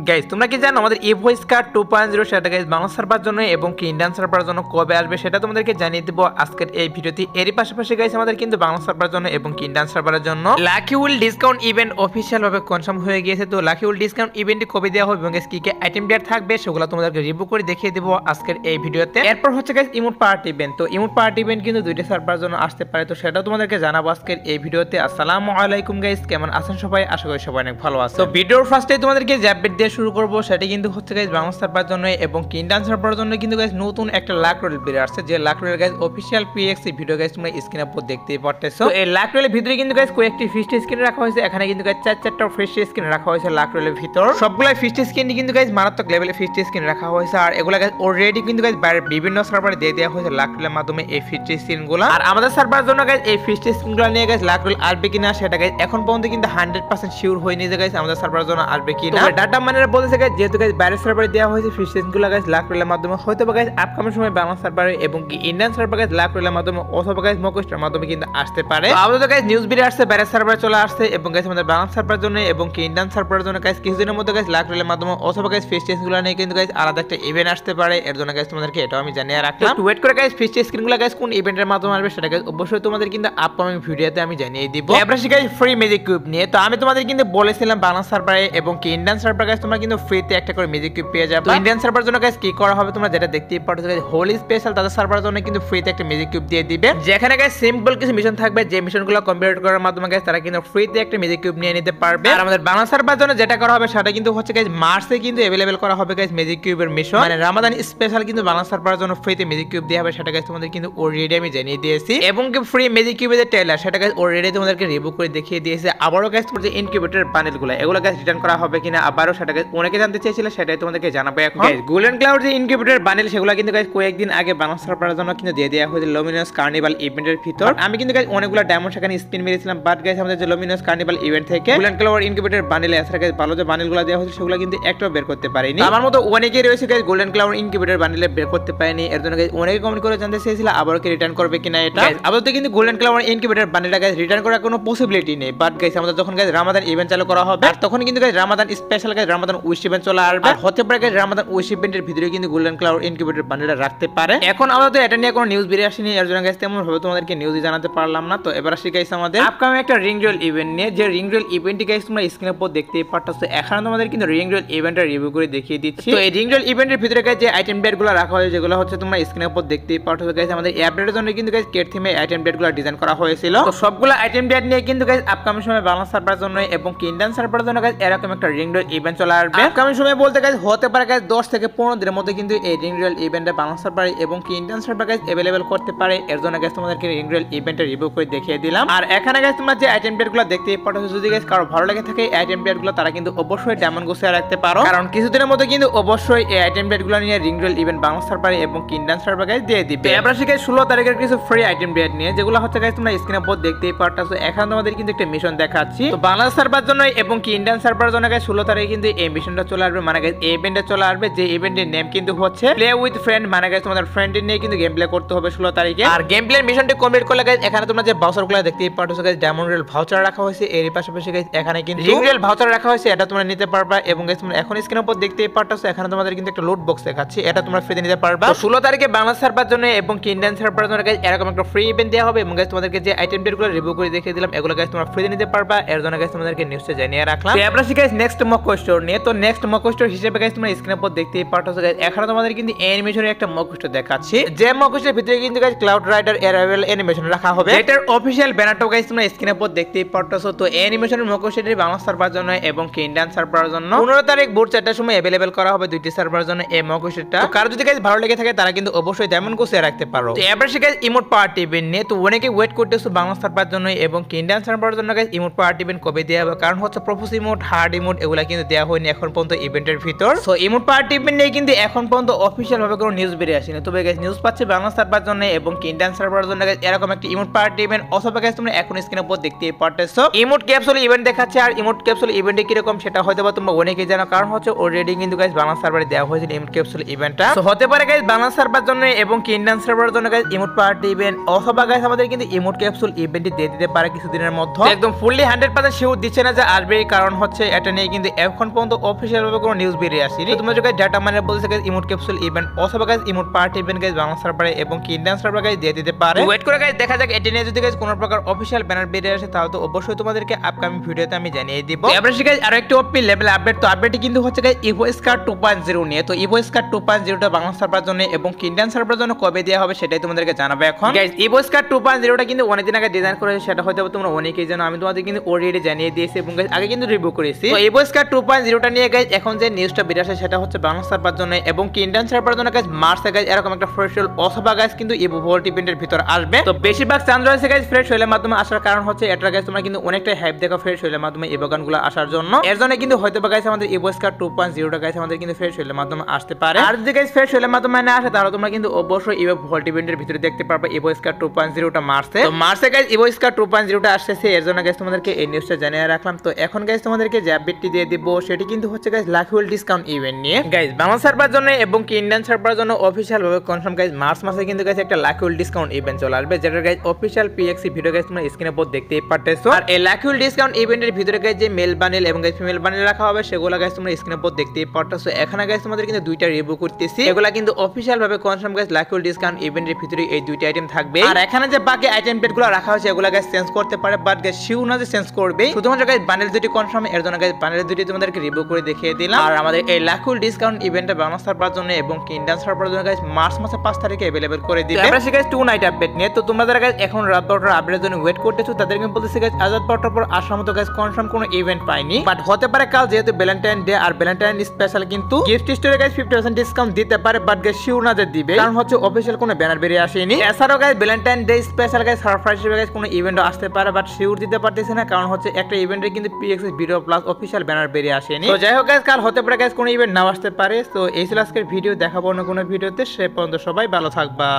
Guys তোমরা কি জানো আমাদের ইভয়েস কার্ড 2.0 সেটা গাইস বাংলা সার্ভার জন্য এবং কি ইন্ডিয়ান সার্ভার জন্য কবে আসবে সেটা তোমাদেরকে জানিয়ে দেব আজকের এই ভিডিওতে। এরই পাশাপাশি গাইস আমাদের কিন্তু বাংলা সার্ভার জন্য এবং কি ইন্ডিয়ান সার্ভারের জন্য lucky will discount event official ভাবে কনফার্ম হয়ে গিয়েছে। তো লাকি উইল ডিসকাউন্ট ইভেন্টটি কবে দেওয়া হবে এবং গাইস কি কি আইটেম দেওয়া থাকবে সেগুলো তোমাদেরকে রিভিউ করে দেখিয়ে দেব আজকের এই ভিডিওতে। এরপর হচ্ছে গাইস ইমোট পার্টি ইভেন্ট। তো ইমোট পার্টি ইভেন্ট কিন্তু দুইটা সার্ভারের জন্য আসতে পারে, তো সেটাও তোমাদেরকে জানাবো আজকের এই ভিডিওতে। আসসালামু আলাইকুম গাইস, কেমন আছেন সবাই? আশা করি সবাই অনেক ভালো আছেন। তো ভিডিওর ফার্স্টে তোমাদেরকে যে আপডেট দিয়ে শুরু করব সেটা কিন্তু হচ্ছে গাইস বাংলা সার্ভার জন্য এবং ইন্ডিয়ান সার্ভারের জন্য কিন্তু গাইস নতুন একটা লাক রোল বের আসছে, যে লাক রোলের guys official PXE video guys তোমরা স্ক্রিনে উপর দেখতেই পারতেছো। তো এই লাক রোলের ভিতরে কিন্তু গাইস কয়েকটি ফিস্ট স্ক্রিন রাখা হয়েছে, এখানে কিন্তু গাইস চারটা ফিস্ট স্ক্রিন রাখা হয়েছে লাক রোলের ভিতর। সবগুলাই ফিস্ট স্ক্রিন কিন্তু গাইস মারাত্মক লেভেলের ফিস্ট স্ক্রিন রাখা হয়েছে, আর এগুলা গাইস অলরেডি কিন্তু গাইস বাইরে বিভিন্ন সার্ভারে দিয়ে দেওয়া হয়েছে লাক রোলের মাধ্যমে এই ফিস্ট স্ক্রিনগুলো। আর আমাদের সার্ভারের জন্য গাইস এই ফিস্ট স্ক্রিনগুলো নিয়ে গাইস লাক রোল আসবে কিনা সেটা গাইস এখন পর্যন্ত কিন্তু 100% শিওর হয়নি যে গাইস আমাদের সার্ভারের জন্য আসবে কিনা। ডাটা মাইনার বলতেছে গাইস যেহেতু গাইস বাইরের সার্ভারে দেওয়া হয়েছে ফিস্ট স্ক্রিনগুলো গাইস লাক রোলের মাধ্যমে হয়তো বা গাইস আপকামিং সময় বাংলা সার্ভারে এবং কি ইন্ডিয়ান সার্ভার গাইস লাক রোলের মাধ্যমে অথবা গাইস মকস্টার মাধ্যমে কিন্তু আসতে পারে। আপাতত গাইস নিউজ বেরিয়ে আসছে বাইরের সার্ভারে চলে আসছে এবং গাইস আমাদের বাংলা সার্ভারের জন্য এবং কি ইন্ডিয়ান সার্ভারের জন্য গাইস কিছুদিনের মধ্যে গাইস লাক রোলের মাধ্যমে অথবা গাইস ফিস্ট স্ক্রিনগুলো নিয়ে কিন্তু গাইস আলাদা একটা ইভেন্ট আসতে পারে। এর জন্য গাইস তোমাদেরকে এটাও আমি জানিয়ে রাখলাম। তো ওয়েট করে গাইস ফিস্ট স্ক্রিনগুলো গাইস কোন ইভেন্টের মাধ্যমে আসবে সেটা গাইস অবশ্যই তোমাদের কিন্তু আপকামিং ভিডিওতে আমি জানিয়ে দিব। এবার গাইস ফ্রি ম্যাজিক কিউব নিয়ে তো আমি তোমাদের কিন্তু বলেছিলাম বাংলা সার্ভারে এবং কি ইন্ডিয়ান সার্ভার গাইস তোমরা কিন্তু ফ্রিতে একটা করে ম্যাজিক কিউব পেয়ে যাবে। তো ইন্ডিয়ান সার্ভারের জন্য গাইস কি করা হবে তোমরা যেটা দেখতেই পারছো গাইস হোলি স্পেশাল তাদের সার্ভারের জন্য কিন্তু ফ্রিতে একটা ম্যাজিক কিউব দিয়ে দিবে, যেখানে গাইস সিম্পল কিছু মিশন থাকবে, যে মিশনগুলো কমপ্লিট করার মাধ্যমে গাইস তারা কিন্তু ফ্রিতে একটা ম্যাজিক কিউব নিয়ে নিতে পারবে। আর আমাদের বাংলা সার্ভারের জন্য যেটা করা হবে সেটা কিন্তু হচ্ছে গাইস মার্চে কিন্তু अवेलेबल করা হবে গাইস ম্যাজিক কিউবের মিশন, মানে রমাদান স্পেশাল কিন্তু বাংলা সার্ভারের জন্য ফ্রিতে ম্যাজিক কিউব দেওয়া হবে, সেটা গাইস তোমাদের কিন্তু অলরেডি আমি জানিয়ে দিয়েছি। এবং কি ফ্রি ম্যাজিক কিউবের যে ট্রেলার সেটা গাইস অলরেডি তোমাদেরকে রিভিউ করে দেখিয়ে দিয়েছি। আবারও গাইস তোমাদের যে ইনকিউবেটর বান্ডেলগুলো এগুলো গাইস রিটার্ন করা হবে কিনা আবারও সেটা গাইস অনেকে জানতে চেয়েছিল, সেটাই তোমাদেরকে জানাবো এখন। গাইস গোল্ডেন ক্লাউড যে ইনকিউবেটর বান্ডেল সেগুলো কিন্তু গাইস কয়েকদিন আগে বাংলা সার্ভারের জন্য কিন্তু দিয়ে দেওয়া হয়েছে লুমিনাস কার্নিভাল ইভেন্টের ভিতর। আমি কিন্তু গাইস অনেকগুলো ডায়মন্ড সেখানে স্পিন মেরেছিলাম, বাট গাইস আমাদের যে লুমিনাস কার্নিভাল ইভেন্ট থেকে গোল্ডেন ক্লাউড ইনকিউবেটর বান্ডেলে আছে গাইস ভালো যে বান্ডেলগুলো দেওয়া হয়েছে সেগুলো কিন্তু একটাও বের করতে পারিনি। আমার মতো অনেকেই রয়েছে গাইস গোল্ডেন ক্লাউড ইনকিউবেটর বান্ডেলে বের করতে পারেনি, এর জন্য গাইস অনেকে কমেন্ট করে জানতে চেয়েছিল আবারও কি রিটার্ন করবে কিনা এটা। আপাতত কিন্তু গোল্ডেন ক্লাউড ইনকিউবেটর বান্ডেলটা গাইস রিটার্ন করার কোনো পসিবিলিটি নেই, বাট গাইস আমাদের যখন গাইস রমাদান ইভেন্ট চালু করা হবে তখন কিন্তু গাইস রমাদান স্পেশাল গাইস রমাদান উইশ ইভেন্ট চলে আসবে, আর হতে পারে গাইস রমাদান উইশ ইভেন্টের ভিতরে কিন্তু গোল্ডেন ক্লাউড ইনকিউবেটর বান্ডেলটা রাখতে পারে। এখন আপাতত এটা নিয়ে কোনো নিউজ বেরিয়ে আসেনি, এর জন্য গাইস তেমন ভাবে তোমাদেরকে নিউজই জানাতে পারলাম না। তো এবার আসি গাইস আমাদের আপকামিং একটা রিং রোল ইভেন্ট নিয়ে, যে রিং রোল ইভেন্টটি গাইস তোমরা স্ক্রিনের উপর দেখতেই পারতেছো। এখানে তোমাদের কিন্তু রিং রোল ইভেন্টের রিভিউ করে দেখিয়ে দিচ্ছি। তো এই রিং রোল ইভেন্টের ভিতরে গাইস যে আইটেম ডেটগুলো রাখা হয়েছে যেগুলো হচ্ছে তোমরা স্ক্রিনের উপর দেখতেই পারতেছো গাইস আমাদের এই আপডেটের জন্য কিন্তু গাইস কেট থিমে আইটেম ডেটগুলো ডিজাইন করা হয়েছিল। তো সবগুলো আইটেম ডেট নিয়ে কিন্তু গাইস আপকামিং সময় বাংলা সার্ভারের জন্য এবং ইন্ডিয়ান সার্ভারের জন্য গাইস এরকম একটা রিং রোল ইভেন্ট চলে আসবে। আপকামিং সময় বলতে গাইস হতে পারে গাইস 10 থেকে 15 দিনের মধ্যে কিন্তু এই রিং রোল ইভেন্টে বাংলা সার্ভার এবং ইন্ডিয়ান সার্ভার গাইস अवेलेबल করতে পারে। এর জন্য গাইস তোমাদেরকে রিং রোল ইভেন্টের রিভিউ করে দেখিয়ে দিলাম। আর এখানে গাইস তোমরা যে আইটেম ডেটগুলো দেখতেই পারছো, যদি গাইস কারো ভালো লাগে থাকে এই আইটেম ডেটগুলো তারা কিন্তু অবশ্যই ডায়মন্ড গুছিয়ে রাখতে পারো, কারণ কিছুদিনের মধ্যে কিন্তু অবশ্যই এই আইটেম ডেটগুলো নিয়ে ring roll event Bangla server এবং ইন্ডিয়ান সার্ভার গাইস দিয়ে দিবে। এবার আসি গাইস 16 তারিখের কিছু ফ্রি আইটেম ডেট নিয়ে, যেগুলো হচ্ছে গাইস তোমরা স্ক্রিনের উপর দেখতেই পারছো। এখানে তোমাদের কিন্তু একটা মিশন দেখাচ্ছি। তো বাংলা সার্ভার জন্য এবং ইন্ডিয়ান সার্ভারের জন্য গাইস 16 তারিখে কিন্তু এই মিশনটা চলে আসবে, মানে গাইস এই ইভেন্টে চলে আসবে, যে ইভেন্টের নেম কিন্তু হচ্ছে প্লে উইথ ফ্রেন্ড, মানে গাইস তোমাদের ফ্রেন্ডের নিয়ে কিন্তু গেম প্লে করতে হবে 16 তারিখে। আর গেম প্লে মিশনটি কমপ্লিট করলে গাইস এখানে তোমরা যে ভাউচারগুলো দেখতেই পারছো গাইস ডায়মন্ড রোল ভাউচার রাখা হয়েছে, এর পাশাপাশি গাইস এখানে কিন্তু রিং রোল ভাউচার রাখা হয়েছে, এটা তোমরা নিতে পারবা। এবং গাইস তোমরা এখন স্ক্রিনের উপর দেখতেই পারছো এখানে তোমাদের কিন্তু একটা লুট বক্স দেখাচ্ছি, এটা তোমরা ফ্রিতে নিতে পারবা। 16 তারিখে বাংলা সার্ভার জন্য এবং ইন্ডিয়ান সার্ভারের জন্য গাইস এরকম একটা ফ্রি ইভেন্ট দেওয়া হবে। এবং গাইস তোমাদেরকে যে আইটেম ডেটগুলো রিভিউ করে দেখিয়ে দিলাম এগুলো গাইস তোমরা ফ্রিতে নিতে পারবা, এর জন্য গাইস তোমাদেরকে নিউজটা জানিয়ে রাখলাম। তো এবার আসি গাইস নেক্সট মক স্টোর নিয়ে। তো নেক্সট মক স্টোর হিসেবে গাইস তোমরা স্ক্রিনের উপর দেখতেই পারছো গাইস এখানে তোমাদের কিন্তু অ্যানিমেশনের একটা মক স্টোর দেখাচ্ছি, যে মক স্টোরের ভিতরে কিন্তু guys cloud rider arrival animation রাখা হবে, এটার অফিশিয়াল ব্যানারটাও গাইস তোমরা স্ক্রিনের উপর দেখতেই পারছো। তো অ্যানিমেশনের মক স্টোরটি বাংলা সার্ভারের জন্য এবং ইন্ডিয়ান সার্ভারের জন্য 15 তারিখ ভোর 4টার সময় अवेलेबल করা হবে দুইটি সার্ভারের জন্য এই মক স্টোরটা। তো কারো যদি গাইস ভালো লেগে থাকে তারা কিন্তু অবশ্যই ডায়মন্ড গুছিয়ে রাখতে পারো। তো এবার গাইস ইমোট পার্টি ইভেন্ট নিয়ে, তো অনেকে ওয়েট করতেছো বাংলা সার্ভারের জন্য এবং ইন্ডিয়ান সার্ভারের জন্য গাইস ইমোট পার্টি ইভেন্ট কবে দেওয়া হবে, কারণ হচ্ছে প্রপোজ ইমোট হার্ড ইমোট এগুলা কিন্তু দেওয়া হয়নি এখন পর্যন্ত ইভেন্টের ভিতর। সো ইমোট পার্টি ইভেন্ট নিয়ে কিন্তু এখন পর্যন্ত অফিশিয়াল ভাবে কোনো নিউজ বেরিয়ে আসেনি, তবে গাইস নিউজ পাচ্ছে বাংলা সার্ভারের জন্য এবং ইন্ডিয়ান সার্ভারের জন্য গাইস এরকম একটা ইমোট পার্টি ইভেন্ট অথবা গাইস তোমরা এখন স্ক্রিনের উপর দেখতেই পারতেছো ইমোট ক্যাপসুল ইভেন্ট দেখাচ্ছে। আর ইমোট ক্যাপসুল ইভেন্টে কি রকম সেটা হয়তোবা তোমরা অনেকেই জানো, কারণ হচ্ছে অলরেডি কিন্তু গাইস বাংলা সার্ভারে দেওয়া হয়েছিল ইমোট ক্যাপসুল ইভেন্টটা। সো হতে পারে গাইস বাংলা সার্ভারের জন্য এবং ইন্ডিয়ান সার্ভারের জন্য গাইস ইমোট পার্টি ইভেন্ট অথবা গাইস আমাদের কিন্তু ইমোট ক্যাপসুল ইভেন্টটি দিয়ে দিতে পারে কিছুদিনের মধ্যে। একদম ফুললি 100% শিওর দিচ্ছে না যে আসবে, কারণ হচ্ছে এটা নিয়ে কিন্তু এখন পর্যন্ত অফিশিয়াল ভাবে কোনো নিউজ বেরিয়ে আসেনি। তোমরা যদি ডাটা মাইনার বলছে গাইস ইমোট ক্যাপসুল ইভেন্ট অথবা guys emote party event guys Bangla সার্ভারে এবং কি ইন্ডিয়ান সার্ভারে গাইস দিয়ে দিতে পারে। ওয়েট করে গাইস দেখা যাক এটা নিয়ে যদি গাইস কোনো প্রকার অফিশিয়াল ব্যানার বেরিয়ে আসে তাহলে তো অবশ্যই তোমাদেরকে আপকামিং ভিডিওতে আমি জানিয়ে দিব। এবার গাইস আরো একটা ওপি লেভেল আপডেট, তো আপডেটটি কিন্তু হচ্ছে গাইস ইভো স্কার 2.0 নিয়ে। তো ইভো স্কার 2.0 টা বাংলা সার্ভারের জন্য এবং কি ইন্ডিয়ান সার্ভারের জন্য কবে দেওয়া হবে সেটাই তোমাদেরকে জানাবো এখন। গাইস ইভো স্কার 2.0 টা কিন্তু অনেকদিন আগে ডিজাইন করেছে, সেটা হয়তো তোমরা অনেকেই জানো, আমি তোমাদের কিন্তু অলরেডি জানিয়ে দিয়েছি এবং গাইস আগে কিন্তু রিভিউ করেছি। তো ইভো স্কার 2.0 টা নিয়ে গাইস এখন যে নিউজটা বেরিয়ে আসে সেটা হচ্ছে বাংলা সার্ভারের জন্য এবং কি ইন্ডিয়ান সার্ভারের জন্য গাইস মার্চে গাইস এরকম একটা ফ্রেশ হোল অথবা গাইস কিন্তু ইভো ভোল্ট ইভেন্টের ভিতর আসবে। তো বেশিরভাগ চান্স রয়েছে গাইস ফ্রেশ হোলের মাধ্যমে আসার, কারণ হচ্ছে এটা গাইস তোমরা কিন্তু অনেকটা হাইপ দেখো ফ্রেশ হোলের মাধ্যমে ইভো গানগুলো আসার জন্য। এর জন্য কিন্তু হয়তো বা গাইস আমাদের ইভো স্কার 2.0 টা গাইস আমাদের কিন্তু ফ্রেশ হোলের মাধ্যমে আসতে পারে। আর যদি গাইস ফ্রেশ হোলের মাধ্যমে না আসে তাহলে তোমরা কিন্তু অবশ্যই ইভো ভোল্ট ইভেন্টের ভিতরে দেখতে পারবে ইভো স্কার 2.0 টা মার্চে। তো মার্চে গাইস ইভো স্কার 2.0 টা আসছে, এর জন্য গাইস তোমাদেরকে এই নিউজটা জানিয়ে রাখলাম। তো এখন গাইস তোমাদেরকে যে আপডেটটি দিয়ে দিব সেটি কিন্তু হচ্ছে guys lucky wheel discount event নিয়ে। গাইস বাংলা সার্ভারের জন্য এবং কি ইন্ডিয়ান সার্ভারের জন্য অফিশিয়াল ভাবে কনফার্ম গাইস মার্চ মাসে কিন্তু গাইস একটা লাকি হোল ডিসকাউন্ট ইভেন্ট চলে আসবে, যেটা guys official PXE video guys তোমরা স্ক্রিনে উপর দেখতেই পারতেছো। আর এই লাকি হোল ডিসকাউন্ট ইভেন্টের ভিতরে গাইস যে মেল বান্ডেল এবং গাইস ফিমেল বান্ডেল রাখা হবে সেগুলো গাইস তোমরা স্ক্রিনে উপর দেখতেই পারতেছো। এখানে গাইস তোমাদের কিন্তু দুইটা রিভিউ করতেছি, এগুলা কিন্তু অফিশিয়াল ভাবে confirm guys lucky wheel discount ইভেন্টের ভিতরে এই দুইটা আইটেম থাকবে। আর এখানে যে বাকি আইটেম প্লেটগুলো রাখা হয়েছে এগুলা গাইস চেঞ্জ করতে পারে, বাট গাইস শিউ না যে চেঞ্জ করবে, শুধুমাত্র গাইস বান্ডেল দুটি কনফার্ম, এর জন্য গাইস বান্ডেল দুটি তোমাদেরকে রিভিউ করে দেখিয়ে দিলাম। আর আমাদের এই লাকি হোল ডিসকাউন্ট ইভেন্টটা বাংলা সার্ভারের জন্য এবং কি ইন্ডিয়ান সার্ভারের জন্য গাইস মার্চ মাসের 5 তারিখে अवेलेबल করে দিবে। আমরা গাইস 2 নাইট আপডেট নিয়ে। তো তোমরা যারা গাইস এখন রাত 12টার আপডেটের জন্য ওয়েট করতেছো তাদেরকে বলতেছি গাইস আজ রাত 12টার পর আসার মতো গাইস কনফার্ম কোনো ইভেন্ট পাইনি, বাট হতে পারে কাল, যেহেতু ভ্যালেন্টাইন ডে আর ভ্যালেন্টাইন স্পেশাল কিন্তু গিফট স্টোরে গাইস 50% ডিসকাউন্ট দিতে পারে, বাট গাইস শিওর না যে দিবে, কারণ হচ্ছে অফিশিয়াল কোনো ব্যানার বেরিয়ে আসেনি। এছাড়াও guys Valentine day special guys surprise হিসেবে গাইস কোনো ইভেন্টও আসতে পারে, বাট শিওর দিতে পারতেছে না, কারণ হচ্ছে একটা ইভেন্টে কিন্তু পিএক্সএস ভিডিও প্লাস অফিশিয়াল ব্যানার বেরিয়ে আসেনি। তো যাই হোক গাইস কাল হতে পারে গাইস কোনো ইভেন্ট নাও আসতে পারে। তো এই ছিল আজকের ভিডিও, দেখাবো না কোনো ভিডিওতে, সে পর্যন্ত সবাই ভালো থাকবা।